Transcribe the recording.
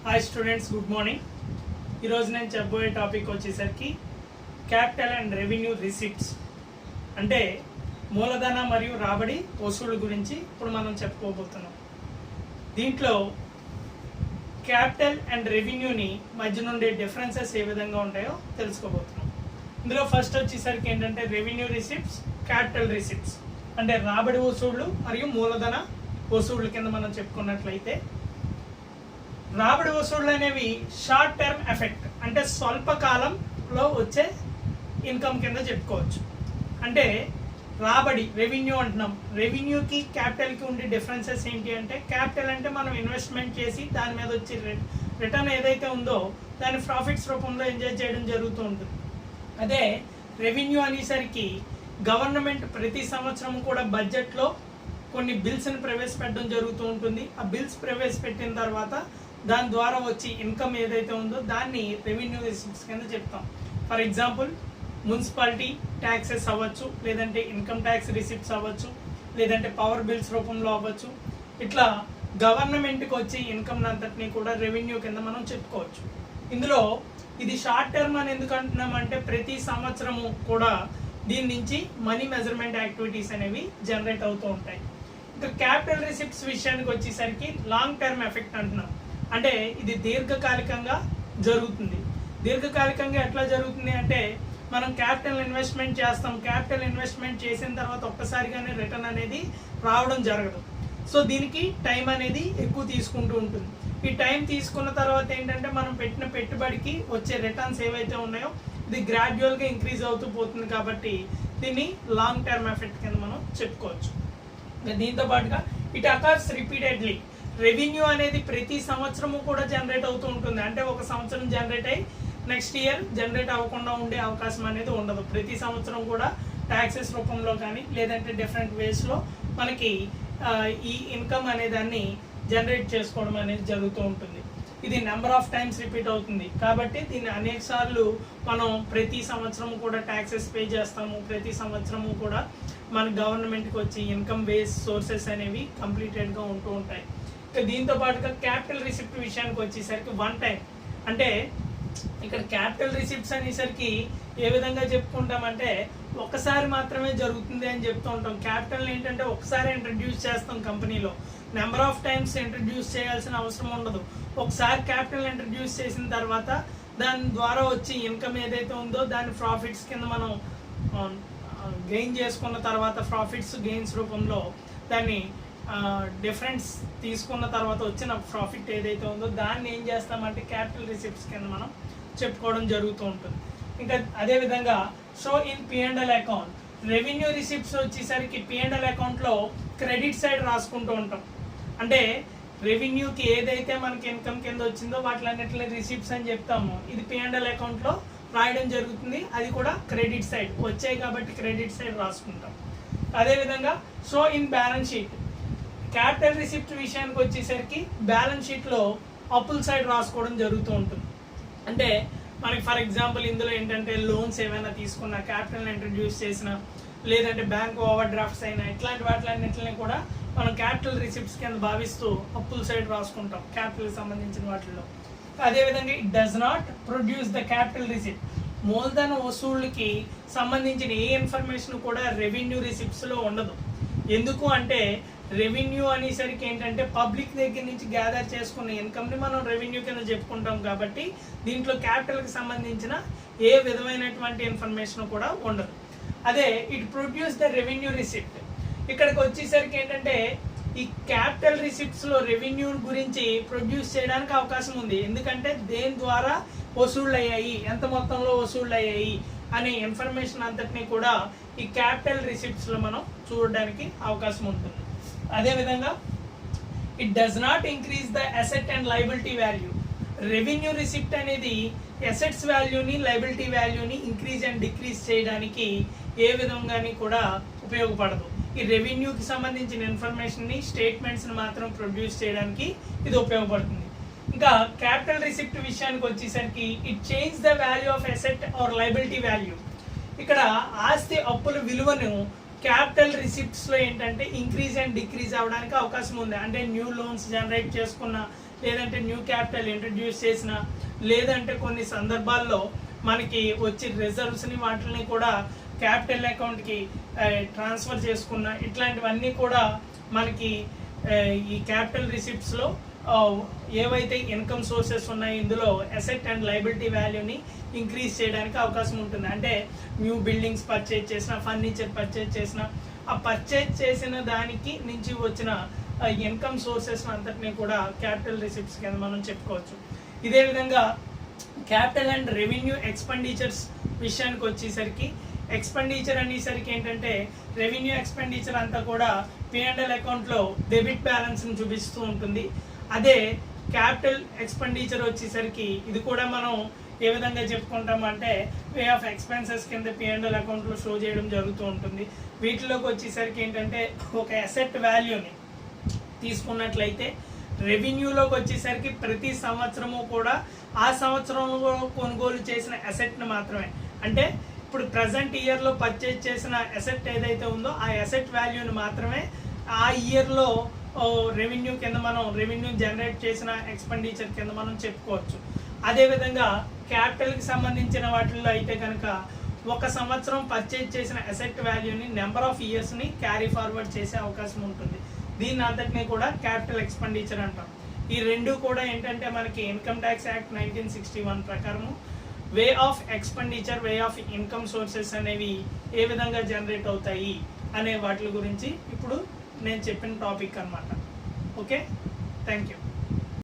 Hi students, good morning. ఈరోజు నేను చెప్పబోయే టాపిక్ వచ్చేసరికి క్యాపిటల్ అండ్ రెవెన్యూ రిసిప్ట్స్ అంటే మూలధన మరియు రాబడి వసూళ్ల గురించి ఇప్పుడు మనం చెప్పుకోబోతున్నాం. దీంట్లో క్యాపిటల్ అండ్ రెవెన్యూని మధ్య నుండి డిఫరెన్సెస్ ఏ విధంగా ఉంటాయో తెలుసుకోబోతున్నాం. ఇందులో ఫస్ట్ వచ్చేసరికి ఏంటంటే రెవెన్యూ రిసిప్ట్స్, క్యాపిటల్ రిసిప్ట్స్ అంటే రాబడి వసూళ్లు మరియు మూలధన వసూళ్ల కింద మనం చెప్పుకున్నట్లయితే, రాబడి వసూళ్లు అనేవి షార్ట్ టర్మ్ ఎఫెక్ట్ అంటే స్వల్పకాలంలో వచ్చే ఇన్కమ్ కింద చెప్పుకోవచ్చు. అంటే రాబడి రెవెన్యూ అంటున్నాం. రెవెన్యూకి క్యాపిటల్కి ఉండే డిఫరెన్సెస్ ఏంటి అంటే, క్యాపిటల్ అంటే మనం ఇన్వెస్ట్మెంట్ చేసి దాని మీద వచ్చే రిటర్న్ ఏదైతే ఉందో దాన్ని ప్రాఫిట్స్ రూపంలో ఎంజాయ్ చేయడం జరుగుతూ ఉంటుంది. అదే రెవెన్యూ అనేసరికి గవర్నమెంట్ ప్రతి సంవత్సరం కూడా బడ్జెట్లో కొన్ని బిల్స్ని ప్రవేశపెట్టడం జరుగుతూ ఉంటుంది. ఆ బిల్స్ ప్రవేశపెట్టిన తర్వాత దాని ద్వారా వచ్చి ఇన్కమ్ ఏదైతే ఉందో దాన్ని రెవెన్యూ రిసిప్ట్స్ కింద చెప్తాం. ఫర్ ఎగ్జాంపుల్ మున్సిపాలిటీ ట్యాక్సెస్ అవ్వచ్చు, లేదంటే ఇన్కమ్ ట్యాక్స్ రిసిప్ట్స్ అవ్వచ్చు, లేదంటే పవర్ బిల్స్ రూపంలో అవ్వచ్చు. ఇట్లా గవర్నమెంట్కి వచ్చి ఇన్కమ్ అంతటినీ కూడా రెవెన్యూ కింద మనం చెప్పుకోవచ్చు. ఇందులో ఇది షార్ట్ టర్మ్ అని ఎందుకు అంటున్నామంటే, ప్రతి సంవత్సరము కూడా దీని నుంచి మనీ మెజర్మెంట్ యాక్టివిటీస్ అనేవి జనరేట్ అవుతూ ఉంటాయి. ఇంకా క్యాపిటల్ రిసిప్ట్స్ విషయానికి వచ్చేసరికి లాంగ్ టర్మ్ ఎఫెక్ట్ అంటున్నాం. అంటే ఇది దీర్ఘకాలికంగా జరుగుతుంది. దీర్ఘకాలికంగా ఎట్లా జరుగుతుంది అంటే, మనం క్యాపిటల్ ఇన్వెస్ట్మెంట్ చేస్తాం. క్యాపిటల్ ఇన్వెస్ట్మెంట్ చేసిన తర్వాత ఒక్కసారిగానే రిటర్న్ అనేది రావడం జరగదు. సో దీనికి టైం అనేది ఎక్కువ తీసుకుంటూ ఉంటుంది. ఈ టైం తీసుకున్న తర్వాత ఏంటంటే, మనం పెట్టిన పెట్టుబడికి వచ్చే రిటర్న్స్ ఏవైతే ఉన్నాయో ఇది గ్రాడ్యువల్గా ఇంక్రీజ్ అవుతూ పోతుంది. కాబట్టి దీన్ని లాంగ్ టర్మ్ ఎఫెక్ట్ కింద మనం చెప్పుకోవచ్చు. దీంతో పాటుగా ఇట్ అకర్స్ రిపీటెడ్లీ. రెవెన్యూ అనేది ప్రతి సంవత్సరము కూడా జనరేట్ అవుతూ ఉంటుంది. అంటే ఒక సంవత్సరం జనరేట్ అయ్యి నెక్స్ట్ ఇయర్ జనరేట్ అవ్వకుండా ఉండే అవకాశం అనేది ఉండదు. ప్రతి సంవత్సరం కూడా ట్యాక్సెస్ రూపంలో కానీ లేదంటే డిఫరెంట్ వేస్లో మనకి ఈ ఇన్కమ్ అనే దాన్ని జనరేట్ చేసుకోవడం అనేది జరుగుతూ ఉంటుంది. ఇది నెంబర్ ఆఫ్ టైమ్స్ రిపీట్ అవుతుంది. కాబట్టి దీన్ని అనేక సార్లు మనం ప్రతి సంవత్సరం కూడా ట్యాక్సెస్ పే చేస్తాము. ప్రతి సంవత్సరము కూడా మన గవర్నమెంట్కి వచ్చి ఇన్కమ్ బేస్ సోర్సెస్ అనేవి కంప్లీటెడ్గా ఉంటూ ఉంటాయి. దీంతో పాటుగా క్యాపిటల్ రిసిప్ట్ విషయానికి వచ్చేసరికి వన్ టైం. అంటే ఇక్కడ క్యాపిటల్ రిసిప్ట్స్ అనేసరికి ఏ విధంగా చెప్పుకుంటామంటే, ఒక్కసారి మాత్రమే జరుగుతుంది అని చెప్తూ ఉంటాం. క్యాపిటల్ ఏంటంటే ఒకసారి ఇంట్రడ్యూస్ చేస్తాం కంపెనీలో, నెంబర్ ఆఫ్ టైమ్స్ ఇంట్రడ్యూస్ చేయాల్సిన అవసరం ఉండదు. ఒకసారి క్యాపిటల్ ఇంట్రడ్యూస్ చేసిన తర్వాత దాని ద్వారా వచ్చి ఇన్కమ్ ఏదైతే ఉందో దాని ప్రాఫిట్స్ కింద మనం గెయిన్ చేసుకున్న తర్వాత ప్రాఫిట్స్ గెయిన్స్ రూపంలో దాన్ని డిఫరెన్స్ తీసుకున్న తర్వాత వచ్చిన ప్రాఫిట్ ఏదైతే ఉందో దాన్ని ఏం చేస్తామంటే క్యాపిటల్ రిసిప్ట్స్ కింద మనం చెప్పుకోవడం జరుగుతూ ఉంటుంది. ఇంకా అదేవిధంగా show in P&L account. Revenue receipts వచ్చేసరికి P&L అకౌంట్లో క్రెడిట్ సైడ్ రాసుకుంటూ ఉంటాం. అంటే రెవెన్యూకి ఏదైతే మనకి ఇన్కమ్ కింద వచ్చిందో వాటిలన్నిటిని రిసిప్ట్స్ అని చెప్తాము. ఇది P&L అకౌంట్లో రాయడం జరుగుతుంది. అది కూడా క్రెడిట్ సైడ్ వచ్చాయి కాబట్టి క్రెడిట్ సైడ్ రాసుకుంటాం. అదేవిధంగా show in balance sheet. Capital receipt విషయానికి వచ్చేసరికి బ్యాలెన్స్ షీట్లో అప్పుల సైడ్ రాసుకోవడం జరుగుతూ ఉంటుంది. అంటే మనకి ఫర్ ఎగ్జాంపుల్ ఇందులో ఏంటంటే లోన్స్ ఏమైనా తీసుకున్నా, క్యాపిటల్ ఇంట్రడ్యూస్ చేసినా, లేదంటే బ్యాంక్ ఓవర్ డ్రాఫ్ట్స్ అయినా ఇట్లాంటి వాటిలన్నింటినీ కూడా మనం క్యాపిటల్ రిసిప్ట్స్ కింద భావిస్తూ అప్పుల సైడ్ రాసుకుంటాం క్యాపిటల్కి సంబంధించిన వాటిల్లో. అదేవిధంగా it does not produce the capital receipt. మూలధన వసూళ్ళకి సంబంధించిన ఏ ఇన్ఫర్మేషన్ కూడా రెవెన్యూ రిసిప్ట్స్లో ఉండదు. ఎందుకు అంటే రెవెన్యూ అనేసరికి ఏంటంటే పబ్లిక్ దగ్గర నుంచి గ్యాదర్ చేసుకున్న ఇన్కమ్ని మనం రెవెన్యూ కింద చెప్పుకుంటాం. కాబట్టి దీంట్లో క్యాపిటల్కి సంబంధించిన ఏ విధమైనటువంటి ఇన్ఫర్మేషన్ కూడా ఉండదు. అదే it produce the revenue receipt. ఇక్కడికి వచ్చేసరికి ఏంటంటే ఈ క్యాపిటల్ రిసిప్ట్స్లో రెవెన్యూ గురించి ప్రొడ్యూస్ చేయడానికి అవకాశం ఉంది. ఎందుకంటే దేని ద్వారా వసూళ్ళు అయ్యాయి, ఎంత మొత్తంలో వసూళ్ళు అయ్యాయి అనే ఇన్ఫర్మేషన్ అంతటినీ కూడా ఈ క్యాపిటల్ రిసిప్ట్స్లో మనం చూడడానికి అవకాశం ఉంటుంది. అదేవిధంగా it does not increase the asset and liability value. Revenue receipt అనేది అసెట్స్ వాల్యూని, లయబిలిటీ వాల్యూని ఇంక్రీజ్ అండ్ డిక్రీజ్ చేయడానికి ఏ విధంగాని కూడా ఉపయోగపడదు. ఈ రెవెన్యూకి సంబంధించిన ఇన్ఫర్మేషన్ని, స్టేట్మెంట్స్ని మాత్రం ప్రొడ్యూస్ చేయడానికి ఇది ఉపయోగపడుతుంది. ఇంకా క్యాపిటల్ రిసిప్ట్ విషయానికి వచ్చేసరికి it change the value of asset or liability value. ఇక్కడ ఆస్తి అప్పుల విలువను క్యాపిటల్ రిసిప్ట్స్లో ఏంటంటే ఇంక్రీజ్ అండ్ డిక్రీజ్ అవ్వడానికి అవకాశం ఉంది. అంటే న్యూ లోన్స్ జనరేట్ చేసుకున్న లేదంటే న్యూ క్యాపిటల్ ఇంట్రడ్యూస్ చేసిన, లేదంటే కొన్ని సందర్భాల్లో మనకి వచ్చి రిజర్వ్స్ని వాటిని కూడా క్యాపిటల్ అకౌంట్కి ట్రాన్స్ఫర్ చేసుకున్న, ఇట్లాంటివన్నీ కూడా మనకి ఈ క్యాపిటల్ రిసిప్ట్స్లో ఏవైతే ఇన్కమ్ సోర్సెస్ ఉన్నాయో ఇందులో అసెట్ అండ్ లయబిలిటీ వాల్యూని ఇంక్రీజ్ చేయడానికి అవకాశం ఉంటుంది. అంటే న్యూ బిల్డింగ్స్ పర్చేజ్ చేసిన, ఫర్నిచర్ పర్చేజ్ చేసిన, ఆ పర్చేజ్ చేసిన దానికి నుంచి వచ్చిన ఇన్కమ్ సోర్సెస్ అంతటినీ కూడా క్యాపిటల్ రిసిప్ట్స్ కింద మనం చెప్పుకోవచ్చు. ఇదే విధంగా క్యాపిటల్ అండ్ రెవెన్యూ ఎక్స్పెండిచర్స్ విషయానికి వచ్చేసరికి, ఎక్స్పెండిచర్ అనేసరికి ఏంటంటే రెవెన్యూ ఎక్స్పెండిచర్ అంతా కూడా P&L అకౌంట్లో డెబిట్ బ్యాలెన్స్ని చూపిస్తూ ఉంటుంది. అదే క్యాపిటల్ ఎక్స్పెండిచర్ వచ్చేసరికి ఇది కూడా మనం ఏ విధంగా చెప్పుకుంటాం అంటే వే ఆఫ్ ఎక్స్పెన్సెస్ కింద P&L అకౌంట్లో షో చేయడం జరుగుతూ ఉంటుంది. వీటిలోకి వచ్చేసరికి ఏంటంటే ఒక అసెట్ వాల్యూని తీసుకున్నట్లయితే రెవెన్యూలోకి వచ్చేసరికి ప్రతి సంవత్సరము కూడా ఆ సంవత్సరంలో కొనుగోలు చేసిన అసెట్ని మాత్రమే, అంటే ఇప్పుడు ప్రజెంట్ ఇయర్లో పర్చేజ్ చేసిన అసెట్ ఏదైతే ఉందో ఆ అసెట్ వాల్యూని మాత్రమే ఆ ఇయర్లో రెవెన్యూ కింద మనం రెవెన్యూ జనరేట్ చేసిన ఎక్స్పెండిచర్ కింద మనం చెప్పుకోవచ్చు. అదేవిధంగా క్యాపిటల్కి సంబంధించిన వాటిల్లో అయితే కనుక ఒక సంవత్సరం పర్చేజ్ చేసిన అసెట్ వాల్యూని నెంబర్ ఆఫ్ ఇయర్స్ని క్యారీ ఫార్వర్డ్ చేసే అవకాశం ఉంటుంది. దీన్ని అంతటినీ కూడా క్యాపిటల్ ఎక్స్పెండిచర్ అంటాం. ఈ రెండు కూడా ఏంటంటే మనకి ఇన్కమ్ ట్యాక్స్ యాక్ట్ 1961 ప్రకారము way of expenditure, way of income sources అనేవి ఏ విధంగా జనరేట్ అవుతాయి అనే వాటి గురించి ఇప్పుడు నేను చెప్పిన టాపిక్ అన్నమాట. Okay, thank you.